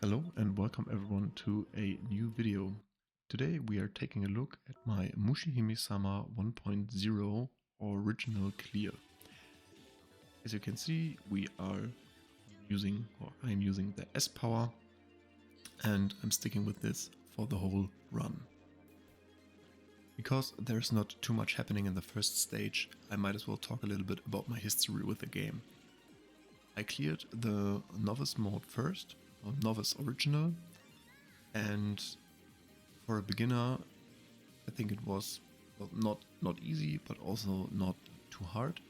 Hello and welcome everyone to a new video. Today we are taking a look at my Mushihimesama 1.0 original clear. As you can see, I'm using the S power, and I'm sticking with this for the whole run. Because there's not too much happening in the first stage, I might as well talk a little bit about my history with the game. I cleared the Novice mode first, or Novice original, and for a beginner I think it was not easy, but also not too hard.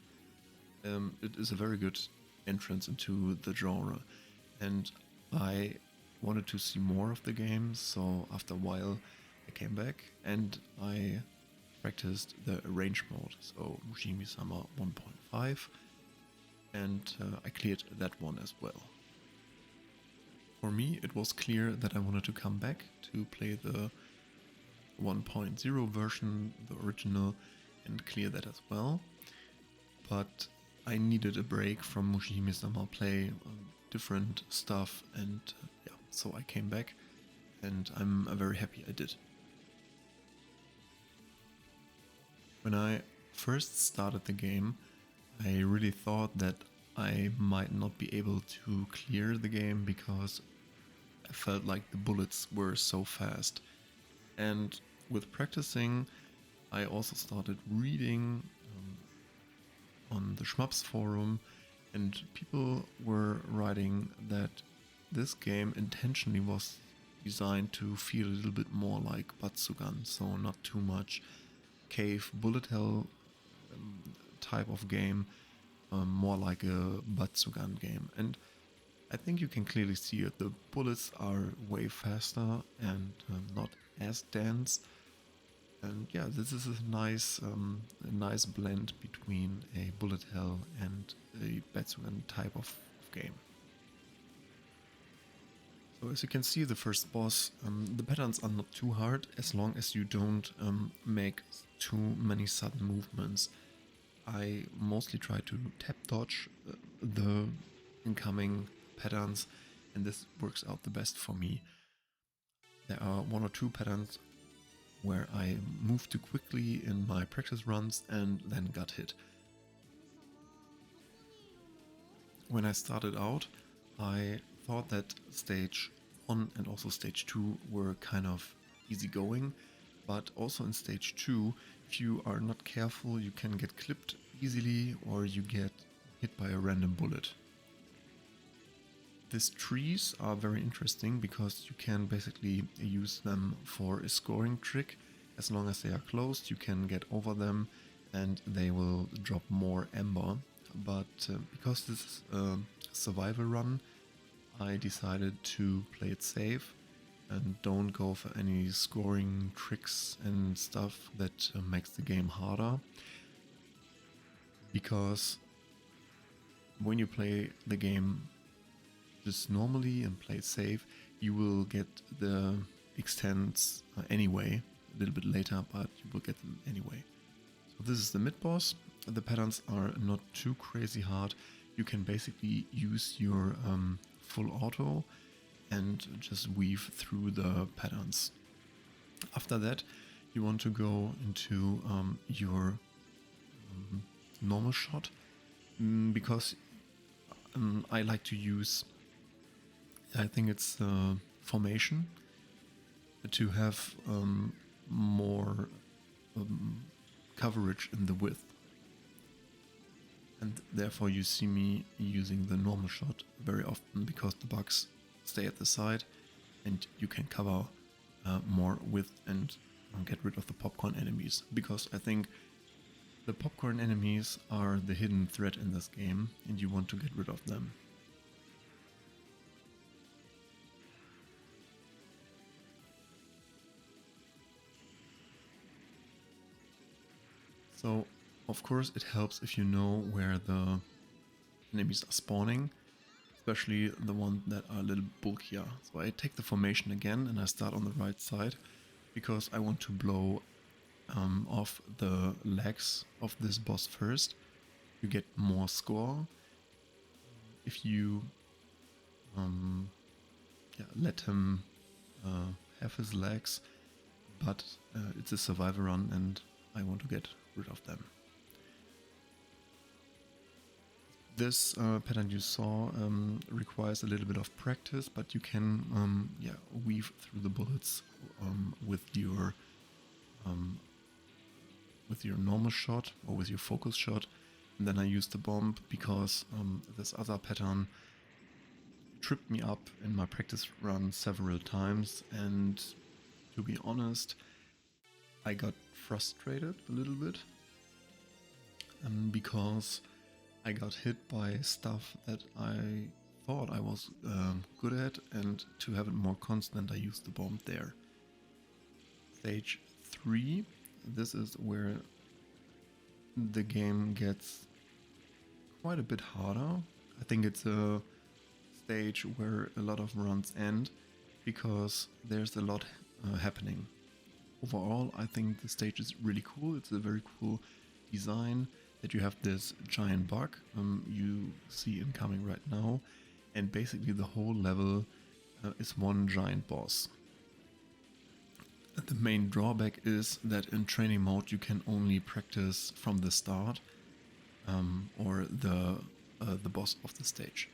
It is a very good entrance into the genre, and I wanted to see more of the game, so after a while I came back and I practiced the arrange mode, so Mushihimesama 1.5, and I cleared that one as well. For me, it was clear that I wanted to come back to play the 1.0 version, the original, and clear that as well. But I needed a break from Mushihimesama, play different stuff, and yeah, so I came back, and I'm very happy I did. When I first started the game, I really thought that I might not be able to clear the game because I felt like the bullets were so fast. And with practicing, I also started reading on the Shmups forum, and people were writing that this game intentionally was designed to feel a little bit more like Batsugan, so not too much cave bullet hell type of game, more like a Batsugan game. And I think you can clearly see it. The bullets are way faster and not as dense. And yeah, this is a nice blend between a bullet hell and a Batsugan type of game. So as you can see, the first boss, the patterns are not too hard as long as you don't make too many sudden movements. I mostly try to tap dodge the incoming patterns, and this works out the best for me. There are one or two patterns where I moved too quickly in my practice runs and then got hit. When I started out, I thought that stage 1 and also stage 2 were kind of easygoing, but also in stage 2, if you are not careful, you can get clipped easily or you get hit by a random bullet. These trees are very interesting because you can basically use them for a scoring trick. As long as they are closed, you can get over them and they will drop more amber. But because this is a survival run, I decided to play it safe and don't go for any scoring tricks and stuff that makes the game harder. Because when you play the game just normally and play it safe, you will get the extents anyway, a little bit later, but you will get them anyway. So this is the mid boss. The patterns are not too crazy hard. You can basically use your full auto and just weave through the patterns. After that, you want to go into your normal shot, because I like to use, I think it's formation, to have more coverage in the width. And therefore you see me using the normal shot very often because the bugs stay at the side and you can cover more width and get rid of the popcorn enemies. Because I think the popcorn enemies are the hidden threat in this game and you want to get rid of them. So, of course, it helps if you know where the enemies are spawning, especially the ones that are a little bulkier. So I take the formation again and I start on the right side because I want to blow off the legs of this boss first. You get more score. If you let him have his legs, but it's a survival run and I want to get rid of them. This pattern you saw requires a little bit of practice, but you can weave through the bullets with your normal shot or with your focus shot. And then I used the bomb because this other pattern tripped me up in my practice run several times, and to be honest, I got frustrated a little bit because I got hit by stuff that I thought I was good at, and to have it more constant I used the bomb there. Stage 3, this is where the game gets quite a bit harder. I think it's a stage where a lot of runs end because there's a lot happening. Overall, I think the stage is really cool. It's a very cool design that you have this giant bug you see incoming right now, and basically the whole level is one giant boss. The main drawback is that in training mode you can only practice from the start or the boss of the stage.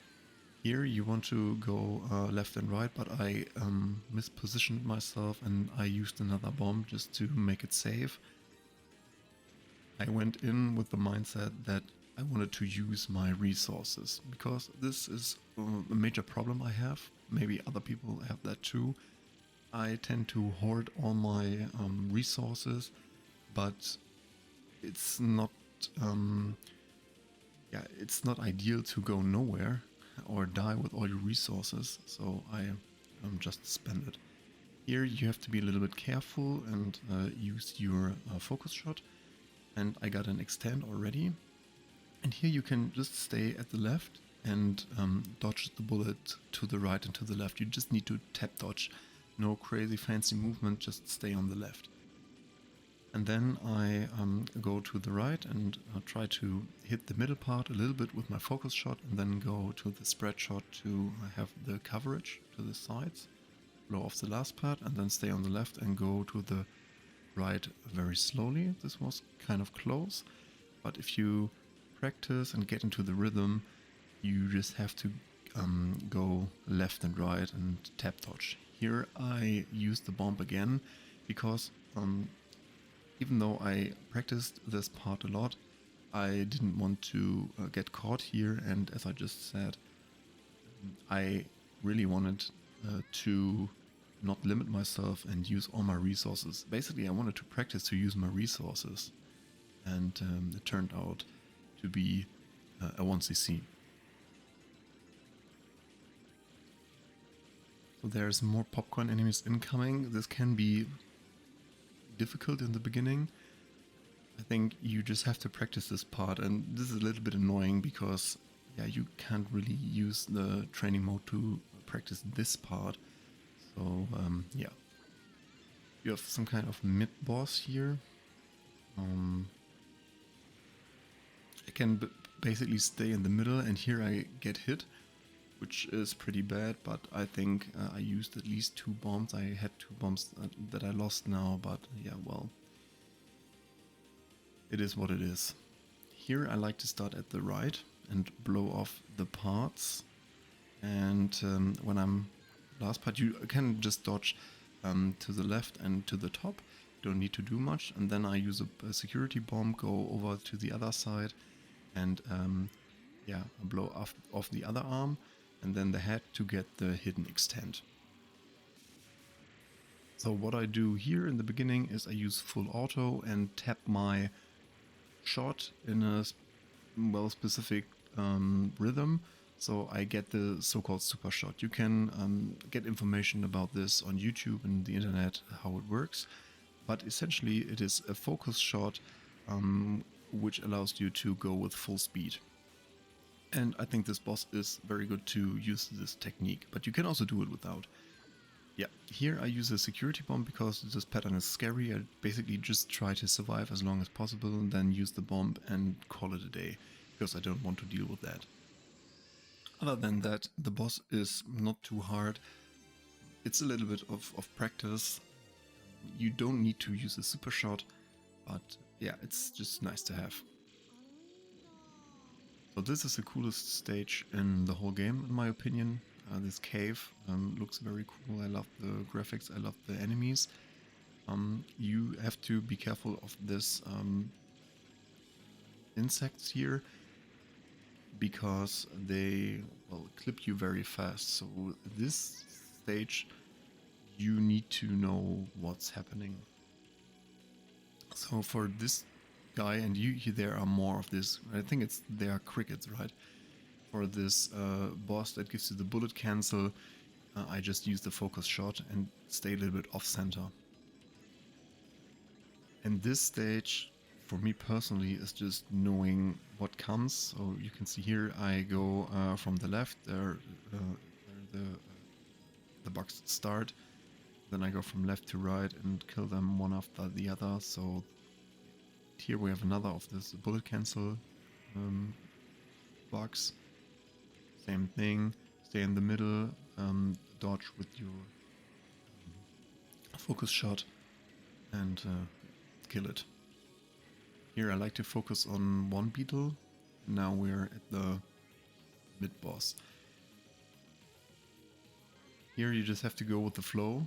Here you want to go left and right, but I mispositioned myself and I used another bomb just to make it safe. I went in with the mindset that I wanted to use my resources, because this is a major problem I have. Maybe other people have that too. I tend to hoard all my resources, but it's not it's not ideal to go nowhere or die with all your resources, so I just spend it. Here you have to be a little bit careful and use your focus shot, and I got an extend already. And here you can just stay at the left and dodge the bullet to the right and to the left. You just need to tap dodge. No crazy fancy movement, just stay on the left. And then I go to the right and try to hit the middle part a little bit with my focus shot, and then go to the spread shot to have the coverage to the sides, blow off the last part, and then stay on the left and go to the right very slowly. This was kind of close, but if you practice and get into the rhythm, you just have to go left and right and tap dodge. Here I used the bomb again because even though I practiced this part a lot, I didn't want to get caught here, and as I just said, I really wanted to not limit myself and use all my resources. Basically, I wanted to practice to use my resources, and it turned out to be a 1cc. So there's more popcorn enemies incoming. This can be difficult in the beginning. I think you just have to practice this part, and this is a little bit annoying because you can't really use the training mode to practice this part. So you have some kind of mid boss here. I can basically stay in the middle, and here I get hit, which is pretty bad, but I think I used at least 2 bombs. I had 2 bombs that I lost now, but well, it is what it is. Here I like to start at the right and blow off the parts, and when I'm last part, you can just dodge to the left and to the top. You don't need to do much, and then I use a security bomb, go over to the other side, and blow off the other arm, and then the head to get the hidden extend. So what I do here in the beginning is I use full auto and tap my shot in a specific rhythm, so I get the so-called super shot. You can get information about this on YouTube and the internet, how it works, but essentially it is a focus shot which allows you to go with full speed. And I think this boss is very good to use this technique, but you can also do it without. Here I use a security bomb because this pattern is scary. I basically just try to survive as long as possible and then use the bomb and call it a day, because I don't want to deal with that. Other than that, the boss is not too hard. It's a little bit of practice. You don't need to use a super shot, but yeah, it's just nice to have. So this is the coolest stage in the whole game, in my opinion. This cave looks very cool. I love the graphics, I love the enemies. You have to be careful of this insects here, because they will clip you very fast. So this stage, you need to know what's happening. So for this guy, and there are more of this. I think they are crickets, right? For this boss that gives you the bullet cancel, I just use the focus shot and stay a little bit off center. And this stage, for me personally, is just knowing what comes. So you can see here I go from the left, there the bugs start. Then I go from left to right and kill them one after the other. So here we have another of this bullet cancel bugs. Same thing, stay in the middle, dodge with your focus shot and kill it. Here I like to focus on one beetle. Now we're at the mid-boss. Here you just have to go with the flow.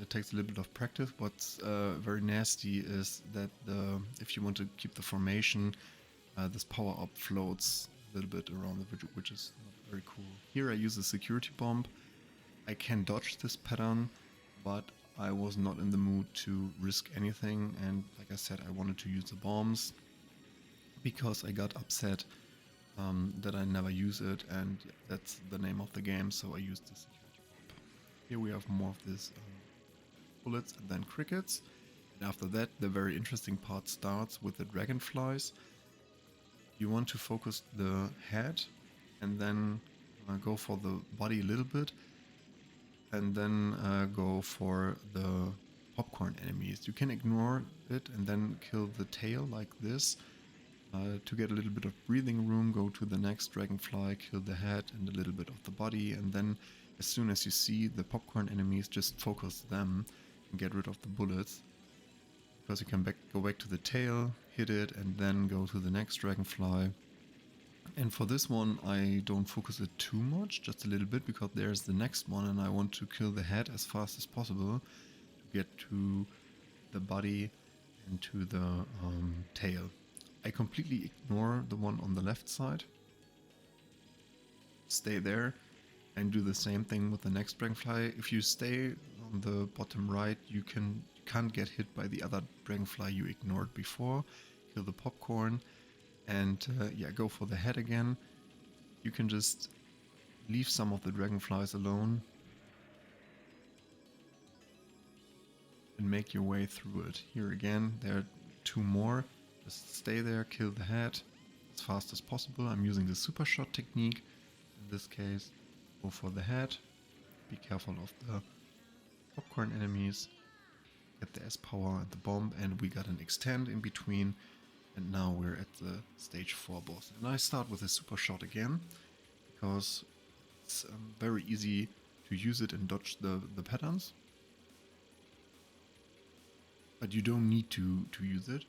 It takes a little bit of practice. What's very nasty is that if you want to keep the formation, this power-up floats a little bit around the video, which is not very cool. Here I use a security bomb. I can dodge this pattern, but I was not in the mood to risk anything, and like I said, I wanted to use the bombs because I got upset that I never use it, and that's the name of the game, so I used the security bomb. Here we have more of this bullets and then crickets, and after that the very interesting part starts with the dragonflies. You want to focus the head and then go for the body a little bit, and then go for the popcorn enemies. You can ignore it and then kill the tail like this. To get a little bit of breathing room, go to the next dragonfly, kill the head and a little bit of the body, and then as soon as you see the popcorn enemies, just focus them and get rid of the bullets. Because you can go back to the tail, hit it, and then go to the next dragonfly. And for this one I don't focus it too much, just a little bit, because there's the next one and I want to kill the head as fast as possible to get to the body and to the tail. I completely ignore the one on the left side, stay there and do the same thing with the next dragonfly. If you stay on the bottom right, you can't get hit by the other dragonfly you ignored before. Kill the popcorn and yeah, go for the head again. You can just leave some of the dragonflies alone and make your way through it. Here again, there are two more. Just stay there, kill the head as fast as possible. I'm using the super shot technique. In this case, go for the head. Be careful of the popcorn enemies. Get the S power and the bomb, and we got an extend in between. And now we're at the stage 4 boss. And I start with a super shot again, because it's very easy to use it and dodge the patterns. But you don't need to use it.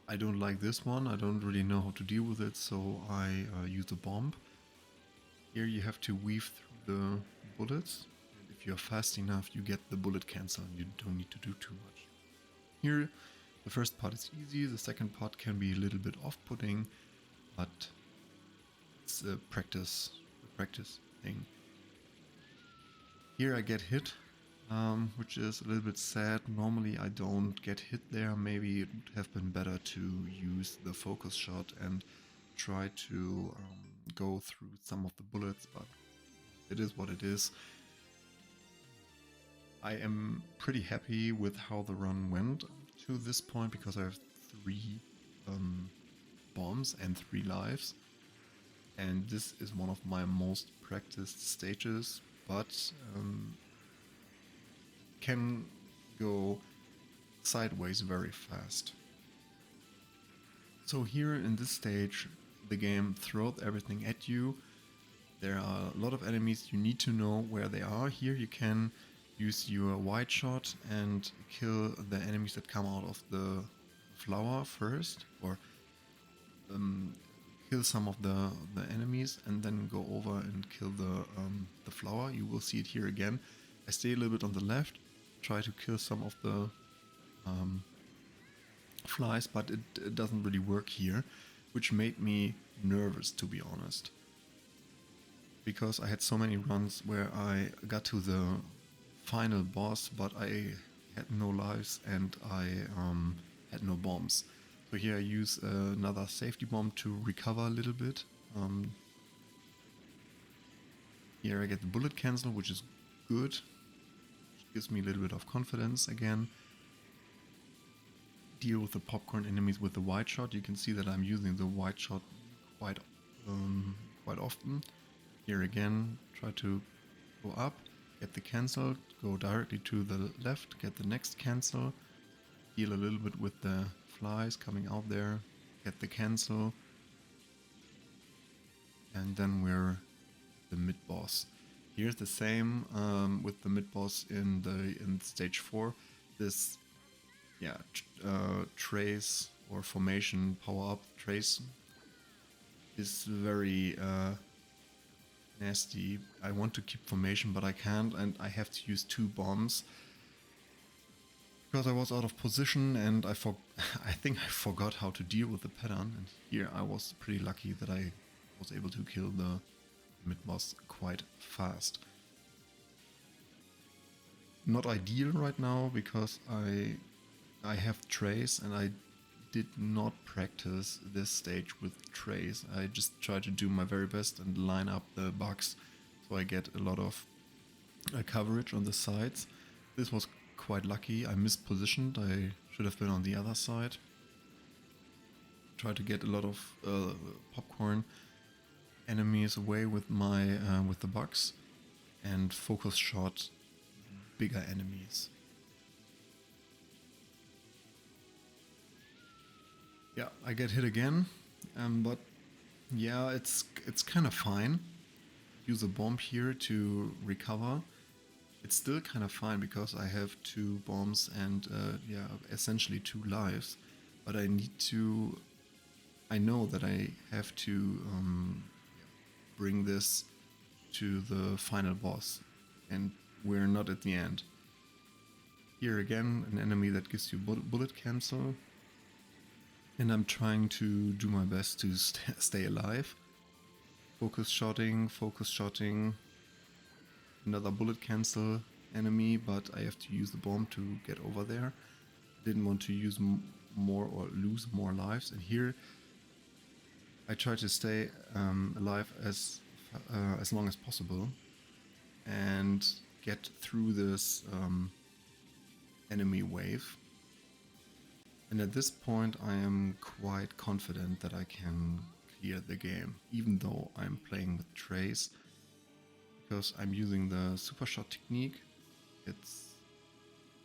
I don't like this one, I don't really know how to deal with it, so I use a bomb. Here you have to weave through the bullets. And if you're fast enough, you get the bullet cancel and you don't need to do too much. Here the first part is easy, the second part can be a little bit off-putting, but it's a practice thing. Here I get hit, which is a little bit sad. Normally I don't get hit there. Maybe it would have been better to use the focus shot and try to go through some of the bullets, but it is what it is. I am pretty happy with how the run went to this point, because I have 3 bombs and 3 lives, and this is one of my most practiced stages, but can go sideways very fast. So here in this stage the game throws everything at you. There are a lot of enemies, you need to know where they are. Here you can use your white shot and kill the enemies that come out of the flower first, or kill some of the enemies and then go over and kill the flower. You will see it here again. I stay a little bit on the left, try to kill some of the flies, but it doesn't really work here, which made me nervous, to be honest, because I had so many runs where I got to the final boss, but I had no lives and I had no bombs. So here I use another safety bomb to recover a little bit. Here I get the bullet cancel, which is good, which gives me a little bit of confidence again. Deal with the popcorn enemies with the white shot. You can see that I'm using the white shot quite often. Here again, try to go up, get the cancel, go directly to the left, get the next cancel, deal a little bit with the flies coming out there, get the cancel, and then we're the mid boss. Here's the same with the mid boss in stage 4. This trace or formation power up trace is very nasty. I want to keep formation, but I can't, and I have to use 2 bombs because I was out of position and I think I forgot how to deal with the pattern. And here I was pretty lucky that I was able to kill the mid boss quite fast. Not ideal right now because I have trace and I did not practice this stage with trace. I just try to do my very best and line up the bugs so I get a lot of coverage on the sides. This was quite lucky. I mispositioned. I should have been on the other side. Try to get a lot of popcorn enemies away with my with the bugs and focus shot bigger enemies. Yeah, I get hit again, but yeah, it's kind of fine. Use a bomb here to recover. It's still kind of fine because I have 2 bombs and essentially 2 lives. But I know that I have to bring this to the final boss, and we're not at the end. Here again, an enemy that gives you bullet cancel. And I'm trying to do my best to stay alive. Focus shotting. Another bullet cancel enemy, but I have to use the bomb to get over there. Didn't want to use more or lose more lives. And here I try to stay alive as long as possible and get through this enemy wave. And at this point I am quite confident that I can clear the game, even though I'm playing with trace, because I'm using the super shot technique. It's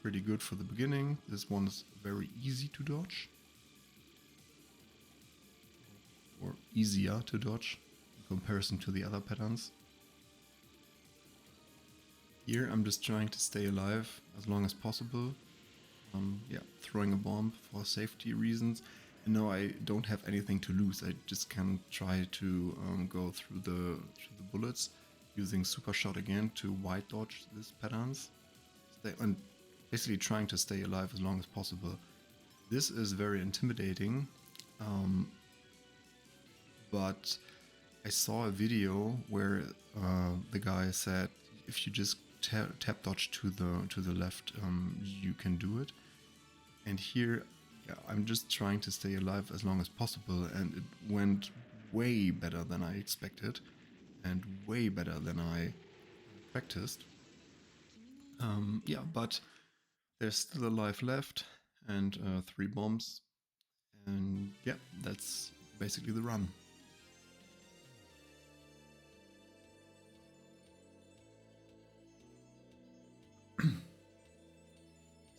pretty good for the beginning. This one is very easy to dodge, or easier to dodge in comparison to the other patterns. Here I'm just trying to stay alive as long as possible. Throwing a bomb for safety reasons. And now I don't have anything to lose. I just can try to go through the bullets, using super shot again to white dodge these patterns, and basically trying to stay alive as long as possible. This is very intimidating, but I saw a video where the guy said if you just tap dodge to the left, you can do it. And here, I'm just trying to stay alive as long as possible, and it went way better than I expected, and way better than I practiced. But there's still a life left, and 3 bombs, and yeah, that's basically the run.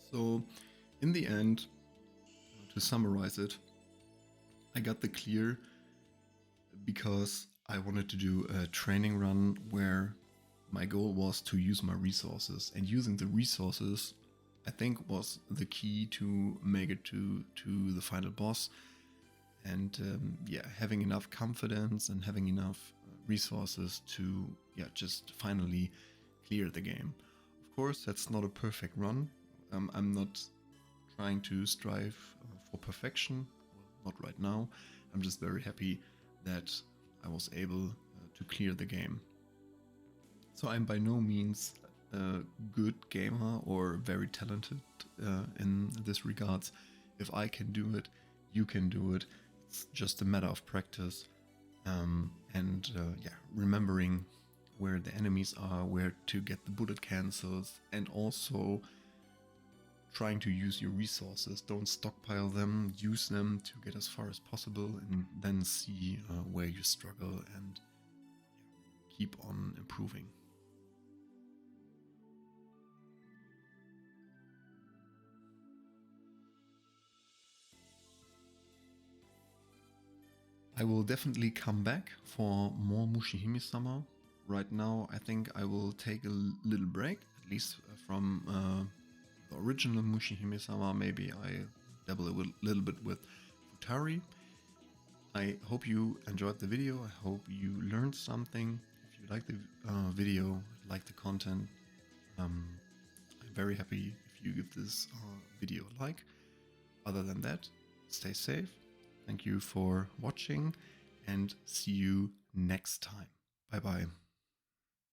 So, in the end, to summarize it, I got the clear because I wanted to do a training run where my goal was to use my resources, and using the resources I think was the key to make it to the final boss. And yeah, having enough confidence and having enough resources to just finally clear the game. Of course, that's not a perfect run. I'm not trying to strive for perfection, well, not right now. I'm just very happy that I was able to clear the game. So I'm by no means a good gamer or very talented in this regards. If I can do it, you can do it. It's just a matter of practice and remembering where the enemies are, where to get the bullet cancels, and also trying to use your resources. Don't stockpile them, use them to get as far as possible, and then see where you struggle and keep on improving. I will definitely come back for more Mushihimesama. Right now, I think I will take a little break, at least from the original Mushihimesama. Maybe I dabble a little bit with Futari. I hope you enjoyed the video. I hope you learned something. If you like the video, like the content, I'm very happy if you give this video a like. Other than that, stay safe. Thank you for watching and see you next time. Bye bye.